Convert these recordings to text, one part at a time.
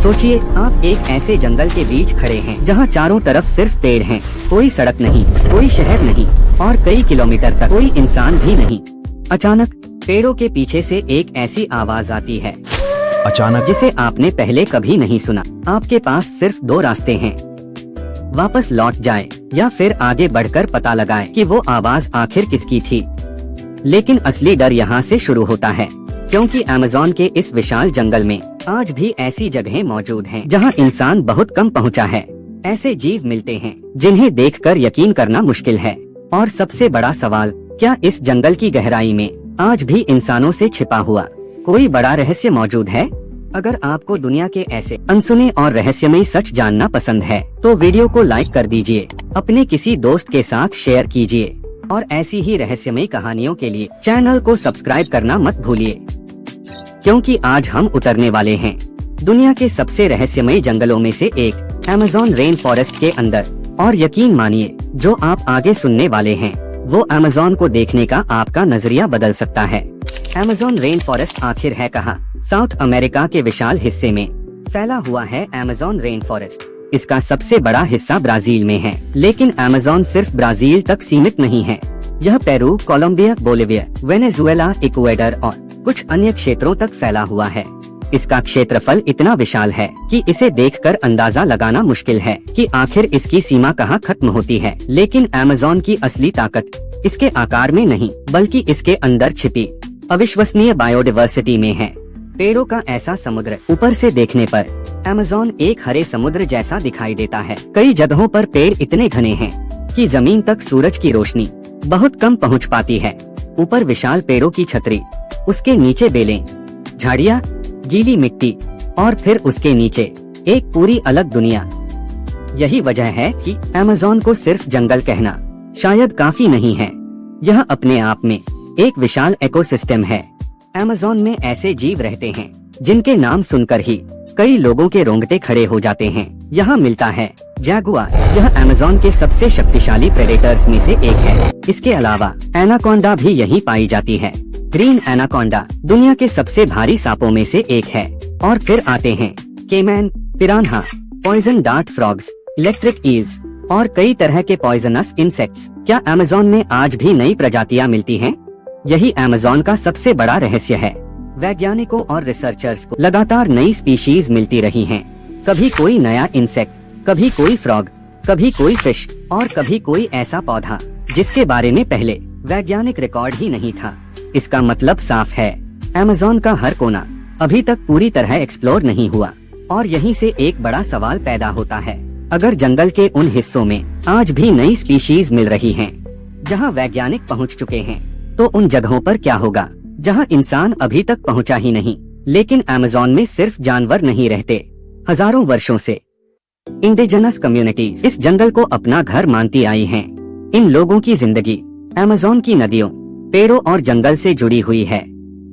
सोचिए, आप एक ऐसे जंगल के बीच खड़े हैं जहाँ चारों तरफ सिर्फ पेड़ हैं, कोई सड़क नहीं, कोई शहर नहीं और कई किलोमीटर तक कोई इंसान भी नहीं। अचानक पेड़ों के पीछे से एक ऐसी आवाज आती है जिसे आपने पहले कभी नहीं सुना। आपके पास सिर्फ दो रास्ते हैं, वापस लौट जाए या फिर आगे बढ़कर पता लगाए कि वो आवाज आखिर किसकी थी। लेकिन असली डर यहाँ से शुरू होता है, क्योंकि अमेज़न के इस विशाल जंगल में आज भी ऐसी जगहें मौजूद हैं जहाँ इंसान बहुत कम पहुँचा है। ऐसे जीव मिलते हैं जिन्हें देखकर यकीन करना मुश्किल है। और सबसे बड़ा सवाल, क्या इस जंगल की गहराई में आज भी इंसानों से छिपा हुआ कोई बड़ा रहस्य मौजूद है? अगर आपको दुनिया के ऐसे अनसुने और रहस्यमयी सच जानना पसंद है तो वीडियो को लाइक कर दीजिए, अपने किसी दोस्त के साथ शेयर कीजिए और ऐसी ही रहस्यमयी कहानियों के लिए चैनल को सब्सक्राइब करना मत भूलिए, क्योंकि आज हम उतरने वाले हैं दुनिया के सबसे रहस्यमयी जंगलों में से एक, अमेज़न रेन फॉरेस्ट के अंदर। और यकीन मानिए, जो आप आगे सुनने वाले हैं वो अमेज़न को देखने का आपका नजरिया बदल सकता है। अमेज़न रेन फॉरेस्ट आखिर है कहाँ? साउथ अमेरिका के विशाल हिस्से में फैला हुआ है अमेज़न रेन फॉरेस्ट। इसका सबसे बड़ा हिस्सा ब्राजील में है, लेकिन अमेज़न सिर्फ ब्राजील तक सीमित नहीं है। यह Peru, Colombia, Bolivia, Venezuela, Ecuador और कुछ अन्य क्षेत्रों तक फैला हुआ है। इसका क्षेत्रफल इतना विशाल है कि इसे देखकर अंदाजा लगाना मुश्किल है कि आखिर इसकी सीमा कहाँ खत्म होती है। लेकिन अमेज़न की असली ताकत इसके आकार में नहीं, बल्कि इसके अंदर छिपी अविश्वसनीय बायोडायवर्सिटी में है। पेड़ों का ऐसा समुद्र, ऊपर से देखने पर अमेज़न एक हरे समुद्र जैसा दिखाई देता है। कई जगहों पर पेड़ इतने घने हैं कि जमीन तक सूरज की रोशनी बहुत कम पहुंच पाती है। ऊपर विशाल पेड़ों की छतरी, उसके नीचे बेलें, झाड़ियाँ, गीली मिट्टी और फिर उसके नीचे एक पूरी अलग दुनिया। यही वजह है कि अमेज़न को सिर्फ जंगल कहना शायद काफी नहीं है। यह अपने आप में एक विशाल इकोसिस्टम है। अमेज़न में ऐसे जीव रहते हैं जिनके नाम सुनकर ही कई लोगों के रोंगटे खड़े हो जाते हैं। यहाँ मिलता है जैगुआर, यह अमेज़न के सबसे शक्तिशाली प्रेडेटर्स में से एक है। इसके अलावा एनाकोंडा भी यहीं पाई जाती है। ग्रीन एनाकोंडा दुनिया के सबसे भारी सांपों में से एक है। और फिर आते हैं caiman, piranha, poison dart frogs, electric eels और कई तरह के पॉइजनस इंसेक्ट्स। क्या अमेज़न में आज भी नई प्रजातियां मिलती हैं? यही अमेज़न का सबसे बड़ा रहस्य है। वैज्ञानिकों और रिसर्चर्स को लगातार नई स्पीशीज मिलती रही हैं। कभी कोई नया इंसेक्ट, कभी कोई फ्रॉग, कभी कोई फिश और कभी कोई ऐसा पौधा जिसके बारे में पहले वैज्ञानिक रिकॉर्ड ही नहीं था। इसका मतलब साफ है, अमेज़न का हर कोना अभी तक पूरी तरह एक्सप्लोर नहीं हुआ। और यहीं से एक बड़ा सवाल पैदा होता है, अगर जंगल के उन हिस्सों में आज भी नई स्पीशीज मिल रही हैं, जहां वैज्ञानिक पहुंच चुके हैं, तो उन जगहों पर क्या होगा जहां इंसान अभी तक पहुंचा ही नहीं? लेकिन अमेज़न में सिर्फ जानवर नहीं रहते। हजारों वर्षों से इंडिजिनस कम्युनिटीज इस जंगल को अपना घर मानती आई हैं। इन लोगों की जिंदगी अमेज़न की नदियों, पेड़ों और जंगल से जुड़ी हुई है।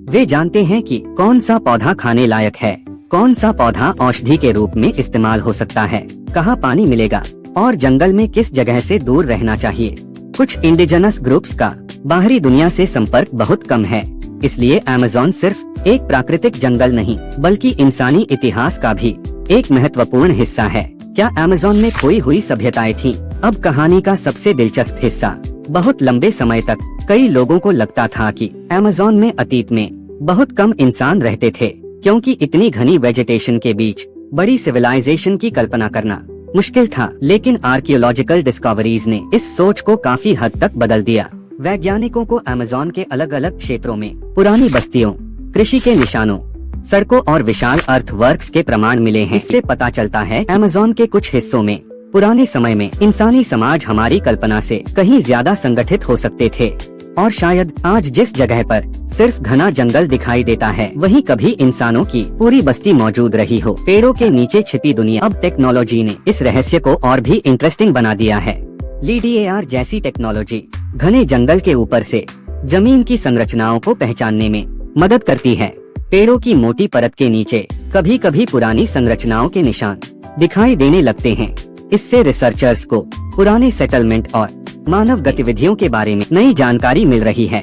वे जानते हैं कि कौन सा पौधा खाने लायक है, कौन सा पौधा औषधि के रूप में इस्तेमाल हो सकता है, कहाँ पानी मिलेगा और जंगल में किस जगह से दूर रहना चाहिए। कुछ इंडिजिनस ग्रुप्स का बाहरी दुनिया से संपर्क बहुत कम है, इसलिए अमेज़न सिर्फ एक प्राकृतिक जंगल नहीं, बल्कि इंसानी इतिहास का भी एक महत्वपूर्ण हिस्सा है। क्या अमेज़न में खोई हुई सभ्यताएं थीं? अब कहानी का सबसे दिलचस्प हिस्सा। बहुत लंबे समय तक कई लोगों को लगता था कि अमेज़न में अतीत में बहुत कम इंसान रहते थे, क्योंकि इतनी घनी वेजिटेशन के बीच बड़ी सिविलाइजेशन की कल्पना करना मुश्किल था। लेकिन आर्कियोलॉजिकल डिस्कवरीज ने इस सोच को काफी हद तक बदल दिया। वैज्ञानिकों को अमेज़न के अलग अलग क्षेत्रों में पुरानी बस्तियों, कृषि के निशानों, सड़कों और विशाल अर्थवर्क्स के प्रमाण मिले हैं। इससे पता चलता है अमेज़न के कुछ हिस्सों में पुराने समय में इंसानी समाज हमारी कल्पना से कहीं ज्यादा संगठित हो सकते थे। और शायद आज जिस जगह पर सिर्फ घना जंगल दिखाई देता है, वहीं कभी इंसानों की पूरी बस्ती मौजूद रही हो। पेड़ों के नीचे छिपी दुनिया। अब टेक्नोलॉजी ने इस रहस्य को और भी इंटरेस्टिंग बना दिया है। LiDAR जैसी टेक्नोलॉजी घने जंगल के ऊपर से जमीन की संरचनाओं को पहचानने में मदद करती है। पेड़ों की मोटी परत के नीचे कभी कभी पुरानी संरचनाओं के निशान दिखाई देने लगते हैं। इससे रिसर्चर्स को पुराने सेटलमेंट और मानव गतिविधियों के बारे में नई जानकारी मिल रही है।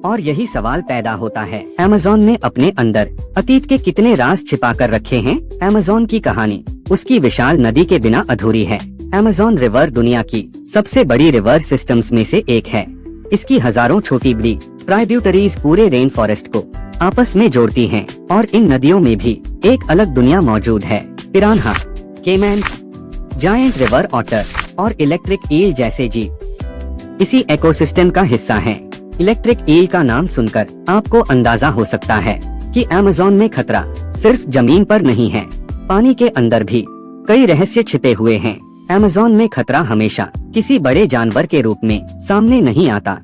और यही सवाल पैदा होता है, अमेज़न ने अपने अंदर अतीत के कितने राज छिपा कर रखे हैं? अमेज़न की कहानी उसकी विशाल नदी के बिना अधूरी है। अमेज़न रिवर दुनिया की सबसे बड़ी रिवर सिस्टम्स में से एक है। इसकी हजारों छोटी बड़ी ट्राइब्यूटरीज पूरे रेन फॉरेस्ट को आपस में जोड़ती हैं और इन नदियों में भी एक अलग दुनिया मौजूद है। Piranha, caiman, giant river otter और इलेक्ट्रिक ईल जैसे जीव इसी इकोसिस्टम का हिस्सा हैं। इलेक्ट्रिक ईल का नाम सुनकर आपको अंदाजा हो सकता है कि अमेज़न में खतरा सिर्फ जमीन पर नहीं है, पानी के अंदर भी कई रहस्य छिपे हुए हैं। अमेज़न में खतरा हमेशा किसी बड़े जानवर के रूप में सामने नहीं आता।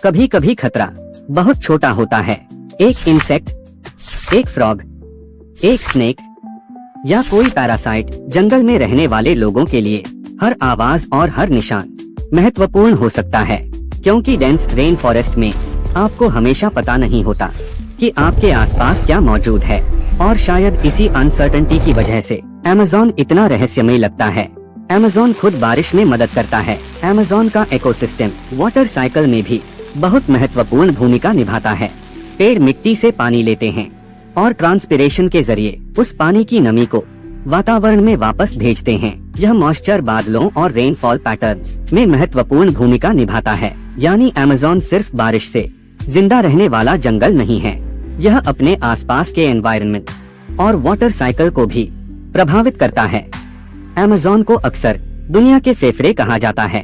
कभी कभी खतरा बहुत छोटा होता है, एक इंसेक्ट, एक फ्रॉग, एक स्नेक या कोई पैरासाइट। जंगल में रहने वाले लोगों के लिए हर आवाज और हर निशान महत्वपूर्ण हो सकता है, क्योंकि डेंस रेन फॉरेस्ट में आपको हमेशा पता नहीं होता कि आपके आसपास क्या मौजूद है, और शायद इसी अनसर्टेनिटी की वजह से अमेज़न इतना रहस्यमय लगता है। अमेज़न खुद बारिश में मदद करता है। अमेज़न का इकोसिस्टम वाटर साइकिल में भी बहुत महत्वपूर्ण भूमिका निभाता है। पेड़ मिट्टी से पानी लेते हैं और ट्रांसपिरेशन के जरिए उस पानी की नमी को वातावरण में वापस भेजते हैं। यह मॉइस्चर बादलों और रेनफॉल पैटर्न्स में महत्वपूर्ण भूमिका निभाता है। यानी अमेज़न सिर्फ बारिश से जिंदा रहने वाला जंगल नहीं है, यह अपने आसपास के एनवायरनमेंट और वाटर साइकिल को भी प्रभावित करता है। अमेज़न को अक्सर दुनिया के फेफड़े कहा जाता है।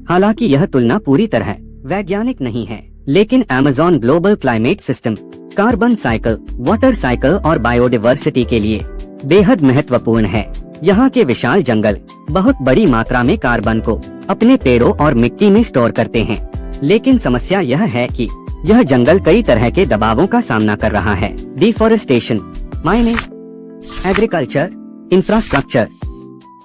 हालांकि यह तुलना पूरी तरह वैज्ञानिक नहीं है, लेकिन Amazon global climate system, carbon cycle, water cycle और बायोडायवर्सिटी के लिए बेहद महत्वपूर्ण है। यहाँ के विशाल जंगल बहुत बड़ी मात्रा में कार्बन को अपने पेड़ों और मिट्टी में स्टोर करते हैं, लेकिन समस्या यह है कि यह जंगल कई तरह के दबावों का सामना कर रहा है। डिफॉरेस्टेशन, माइनिंग, एग्रीकल्चर, इंफ्रास्ट्रक्चर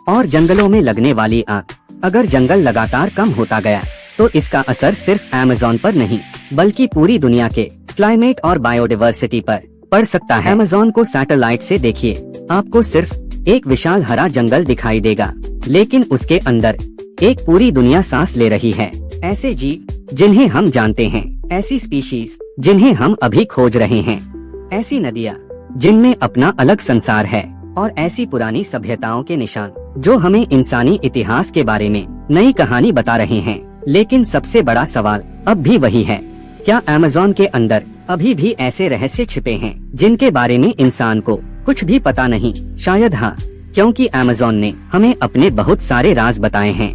और जंगलों में लगने वाली आग। अगर जंगल लगातार कम होता गया तो इसका असर सिर्फ अमेज़न पर नहीं बल्कि पूरी दुनिया के क्लाइमेट और बायोडायवर्सिटी पर पड़ सकता है। अमेज़न को सैटेलाइट से देखिए, आपको सिर्फ एक विशाल हरा जंगल दिखाई देगा, लेकिन उसके अंदर एक पूरी दुनिया सांस ले रही है। ऐसे जीव जिन्हें हम जानते हैं, ऐसी स्पीशीज जिन्हें हम अभी खोज रहे हैं, ऐसी नदियाँ जिनमें अपना अलग संसार है, और ऐसी पुरानी सभ्यताओं के निशान जो हमें इंसानी इतिहास के बारे में नई कहानी बता रहे हैं। लेकिन सबसे बड़ा सवाल अब भी वही है, क्या अमेज़न के अंदर अभी भी ऐसे रहस्य छिपे हैं जिनके बारे में इंसान को कुछ भी पता नहीं? शायद हाँ, क्योंकि अमेज़न ने हमें अपने बहुत सारे राज बताए हैं।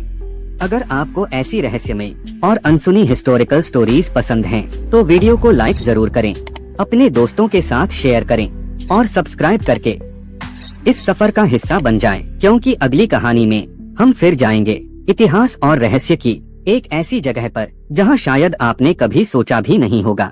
अगर आपको ऐसी रहस्यमय और अनसुनी हिस्टोरिकल स्टोरीज पसंद हैं, तो वीडियो को लाइक जरूर करें, अपने दोस्तों के साथ शेयर करें और सब्सक्राइब करके इस सफर का हिस्सा बन जाएं, क्योंकि अगली कहानी में हम फिर जाएंगे इतिहास और रहस्य की एक ऐसी जगह पर जहां शायद आपने कभी सोचा भी नहीं होगा।